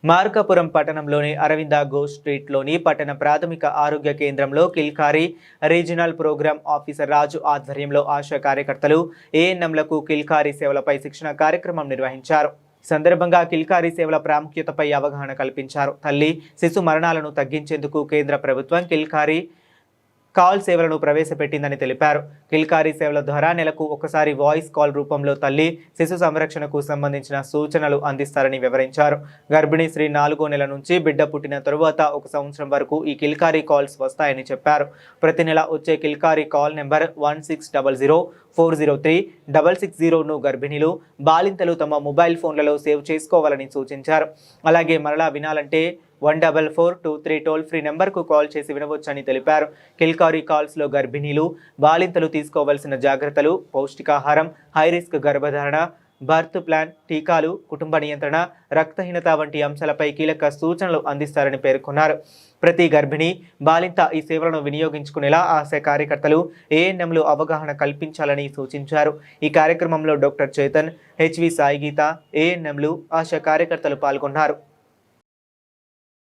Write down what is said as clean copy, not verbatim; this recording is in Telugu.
మార్కాపురం పట్టణంలోని అరవింద ఘోష్ స్ట్రీట్లోని పట్టణ ప్రాథమిక ఆరోగ్య కేంద్రంలో కిల్కారి రీజనల్ ప్రోగ్రామ్ ఆఫీసర్ రాజు ఆధ్వర్యంలో ఆశా కార్యకర్తలు ఏఎన్ఎంలకు కిల్కారి సేవలపై శిక్షణ కార్యక్రమం నిర్వహించారు. సందర్భంగా కిల్కారి సేవల ప్రాముఖ్యతపై అవగాహన కల్పించారు. తల్లి శిశు మరణాలను తగ్గించేందుకు కేంద్ర ప్రభుత్వం కిల్కారి కాల్ సేవలను ప్రవేశపెట్టిందని తెలిపారు. కిల్కారి సేవల ద్వారా నెలకు ఒకసారి వాయిస్ కాల్ రూపంలో తల్లి శిశు సంరక్షణకు సంబంధించిన సూచనలు అందిస్తారని వివరించారు. గర్భిణీ స్త్రీ 4వ నెల నుంచి బిడ్డ పుట్టిన తరువాత 1 సంవత్సరం వరకు ఈ కిల్కారి కాల్స్ వస్తాయని చెప్పారు. ప్రతి నెల వచ్చే కిల్కారి కాల్ నెంబర్ 1600403660ను గర్భిణీలు బాలింతలు తమ మొబైల్ ఫోన్లలో సేవ్ చేసుకోవాలని సూచించారు. అలాగే మరలా వినాలంటే 1442 టోల్ ఫ్రీ నెంబర్కు కాల్ చేసి వినవచ్చని తెలిపారు. కిల్కారి కాల్స్లో గర్భిణీలు బాలింతలు తీసుకోవాల్సిన జాగ్రత్తలు, పౌష్టికాహారం, హై రిస్క్ గర్భధారణ, బర్త్ ప్లాన్, టీకాలు, కుటుంబ నియంత్రణ, రక్తహీనత వంటి అంశాలపై కీలక సూచనలు అందిస్తారని పేర్కొన్నారు. ప్రతి గర్భిణీ బాలింత ఈ సేవలను వినియోగించుకునేలా ఆశా కార్యకర్తలు ఏఎన్ఎంలు అవగాహన కల్పించాలని సూచించారు. ఈ కార్యక్రమంలో డాక్టర్ చేతన్, హెచ్వి సాయి గీత, ఏఎన్ఎంలు, ఆశా కార్యకర్తలు పాల్గొన్నారు.